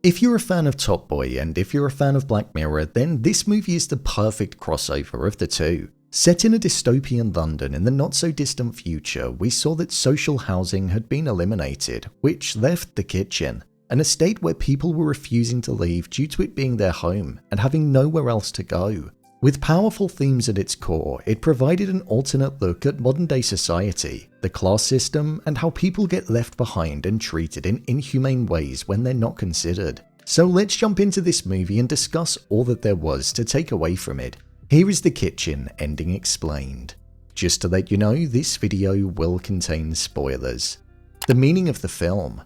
If you're a fan of Top Boy and if you're a fan of Black Mirror, then this movie is the perfect crossover of the two. Set in a dystopian London in the not-so-distant future, we saw that social housing had been eliminated, which left the kitchen, an estate where people were refusing to leave due to it being their home and having nowhere else to go. With powerful themes at its core, it provided an alternate look at modern-day society, the class system, and how people get left behind and treated in inhumane ways when they're not considered. So let's jump into this movie and discuss all that there was to take away from it. Here is the kitchen ending explained. Just to let you know, this video will contain spoilers. The meaning of the film.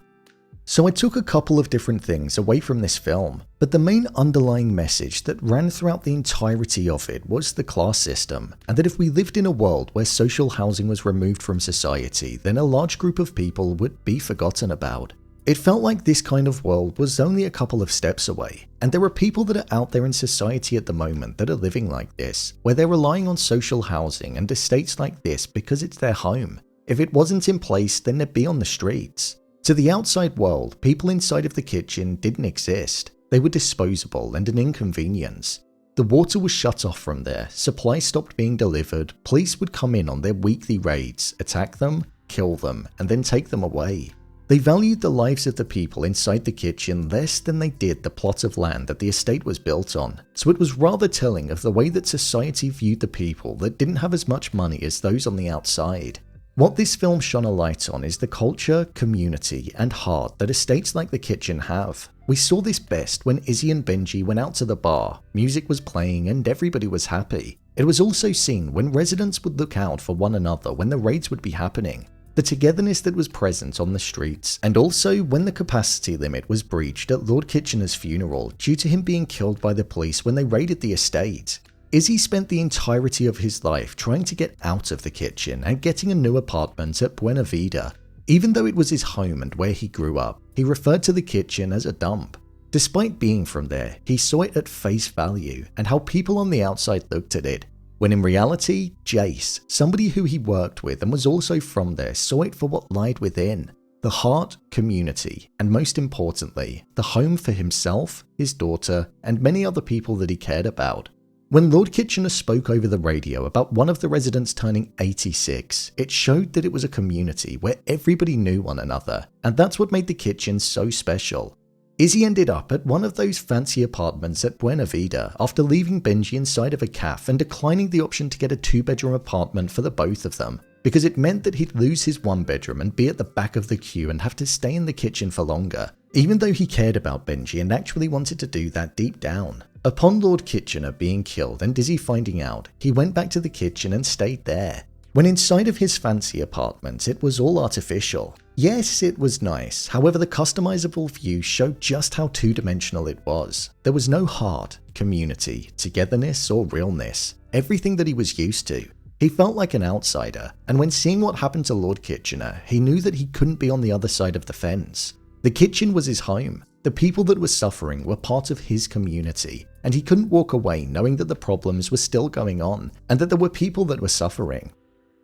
So I took a couple of different things away from this film, but the main underlying message that ran throughout the entirety of it was the class system, and that if we lived in a world where social housing was removed from society, then a large group of people would be forgotten about. It felt like this kind of world was only a couple of steps away, and there are people that are out there in society at the moment that are living like this, where they're relying on social housing and estates like this because it's their home. If it wasn't in place, then they'd be on the streets. To the outside world, people inside of the kitchen didn't exist. They were disposable and an inconvenience. The water was shut off from there, supplies stopped being delivered, police would come in on their weekly raids, attack them, kill them, and then take them away. They valued the lives of the people inside the kitchen less than they did the plot of land that the estate was built on, so it was rather telling of the way that society viewed the people that didn't have as much money as those on the outside. What this film shone a light on is the culture, community, and heart that estates like the kitchen have. We saw this best when Izi and Benji went out to the bar, music was playing and everybody was happy. It was also seen when residents would look out for one another when the raids would be happening, the togetherness that was present on the streets, and also when the capacity limit was breached at Lord Kitchener's funeral due to him being killed by the police when they raided the estate. Izzy spent the entirety of his life trying to get out of the kitchen and getting a new apartment at Buena Vida. Even though it was his home and where he grew up, he referred to the kitchen as a dump. Despite being from there, he saw it at face value and how people on the outside looked at it, when in reality, Jace, somebody who he worked with and was also from there, saw it for what lied within. The heart, community, and most importantly, the home for himself, his daughter, and many other people that he cared about. When Lord Kitchener spoke over the radio about one of the residents turning 86, it showed that it was a community where everybody knew one another, and that's what made the kitchen so special. Izzy ended up at one of those fancy apartments at Buena Vida after leaving Benji inside of a cafe and declining the option to get a 2-bedroom apartment for the both of them, because it meant that he'd lose his 1-bedroom and be at the back of the queue and have to stay in the kitchen for longer, even though he cared about Benji and actually wanted to do that deep down. Upon Lord Kitchener being killed and Izzy finding out, he went back to the kitchen and stayed there. When inside of his fancy apartment, it was all artificial. Yes, it was nice, however the customizable view showed just how two-dimensional it was. There was no heart, community, togetherness, or realness, everything that he was used to. He felt like an outsider, and when seeing what happened to Lord Kitchener, he knew that he couldn't be on the other side of the fence. The kitchen was his home. The people that were suffering were part of his community, and he couldn't walk away knowing that the problems were still going on, and that there were people that were suffering.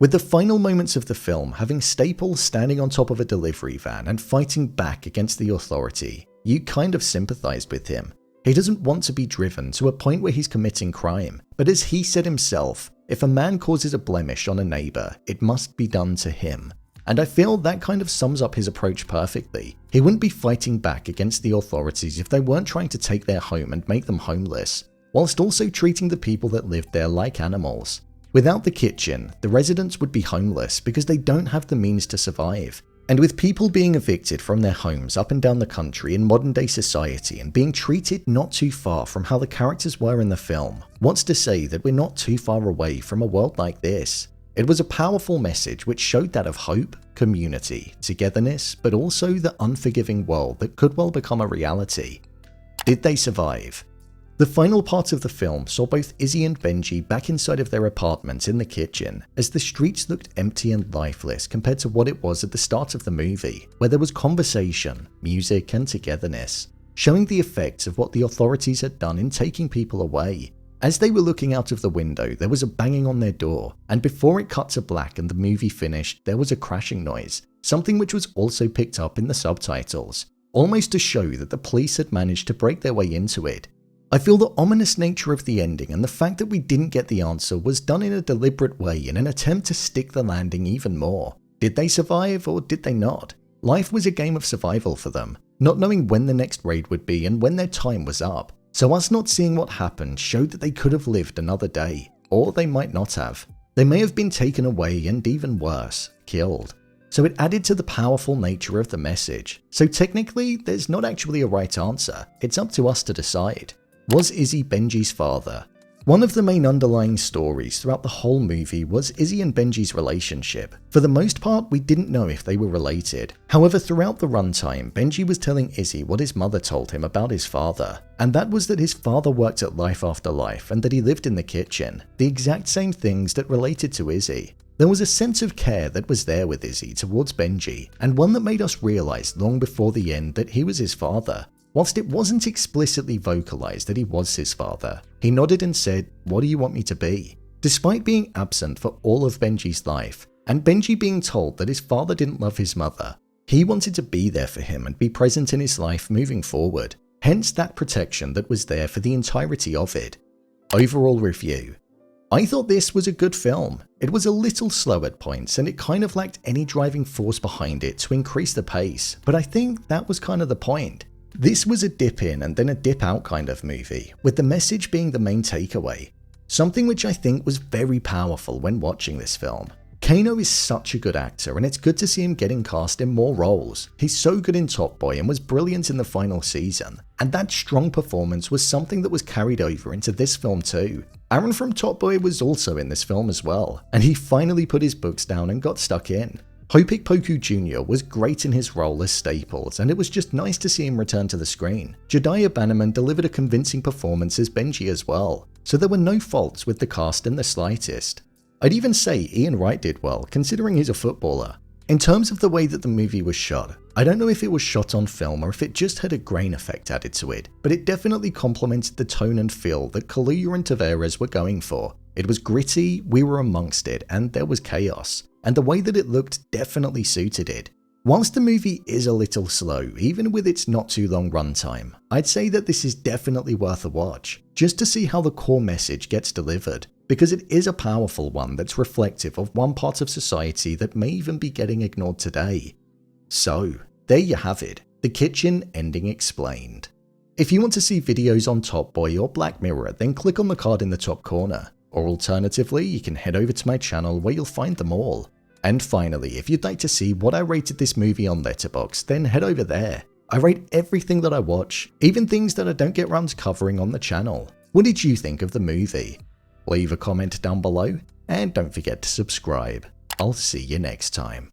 With the final moments of the film having Staple standing on top of a delivery van and fighting back against the authority, you kind of sympathized with him. He doesn't want to be driven to a point where he's committing crime, but as he said himself, if a man causes a blemish on a neighbor, it must be done to him. And I feel that kind of sums up his approach perfectly. He wouldn't be fighting back against the authorities if they weren't trying to take their home and make them homeless, whilst also treating the people that lived there like animals. Without the kitchen, the residents would be homeless because they don't have the means to survive. And with people being evicted from their homes up and down the country in modern day society and being treated not too far from how the characters were in the film, what's to say that we're not too far away from a world like this? It was a powerful message which showed that of hope, community, togetherness, but also the unforgiving world that could well become a reality. Did they survive? The final part of the film saw both Izzy and Benji back inside of their apartment in the kitchen, as the streets looked empty and lifeless compared to what it was at the start of the movie, where there was conversation, music, and togetherness, showing the effects of what the authorities had done in taking people away. As they were looking out of the window, there was a banging on their door, and before it cut to black and the movie finished, there was a crashing noise, something which was also picked up in the subtitles. almost to show that the police had managed to break their way into it. I feel the ominous nature of the ending and the fact that we didn't get the answer was done in a deliberate way in an attempt to stick the landing even more. Did they survive or did they not? Life was a game of survival for them, not knowing when the next raid would be and when their time was up. So us not seeing what happened showed that they could have lived another day, or they might not have. They may have been taken away and even worse, killed. So it added to the powerful nature of the message. So technically, there's not actually a right answer. It's up to us to decide. Was Izi Benji's father? One of the main underlying stories throughout the whole movie was Izi and Benji's relationship. For the most part, we didn't know if they were related. However, throughout the runtime, Benji was telling Izi what his mother told him about his father, and that was that his father worked at Life After Life and that he lived in the kitchen, the exact same things that related to Izi. There was a sense of care that was there with Izi towards Benji, and one that made us realize long before the end that he was his father. Whilst it wasn't explicitly vocalized that he was his father, he nodded and said, "What do you want me to be?" Despite being absent for all of Benji's life, and Benji being told that his father didn't love his mother, he wanted to be there for him and be present in his life moving forward. Hence that protection that was there for the entirety of it. Overall review. I thought this was a good film. It was a little slow at points and it kind of lacked any driving force behind it to increase the pace, but I think that was kind of the point. This was a dip in and then a dip out kind of movie, with the message being the main takeaway. Something which I think was very powerful when watching this film. Kano is such a good actor and it's good to see him getting cast in more roles. He's so good in Top Boy and was brilliant in the final season, and that strong performance was something that was carried over into this film too. Aaron from Top Boy was also in this film as well, and he finally put his books down and got stuck in. Hopik Poku Jr. was great in his role as Staples, and it was just nice to see him return to the screen. Jediah Bannerman delivered a convincing performance as Benji as well, so there were no faults with the cast in the slightest. I'd even say Ian Wright did well, considering he's a footballer. In terms of the way that the movie was shot, I don't know if it was shot on film or if it just had a grain effect added to it, but it definitely complemented the tone and feel that Kaluuya and Tavares were going for. It was gritty, we were amongst it, and there was chaos, and the way that it looked definitely suited it. Whilst the movie is a little slow, even with its not too long runtime, I'd say that this is definitely worth a watch, just to see how the core message gets delivered, because it is a powerful one that's reflective of one part of society that may even be getting ignored today. So, there you have it, the kitchen ending explained. If you want to see videos on Top Boy or Black Mirror, then click on the card in the top corner, or alternatively, you can head over to my channel where you'll find them all. And finally, if you'd like to see what I rated this movie on Letterboxd, then head over there. I rate everything that I watch, even things that I don't get around to covering on the channel. What did you think of the movie? Leave a comment down below, and don't forget to subscribe. I'll see you next time.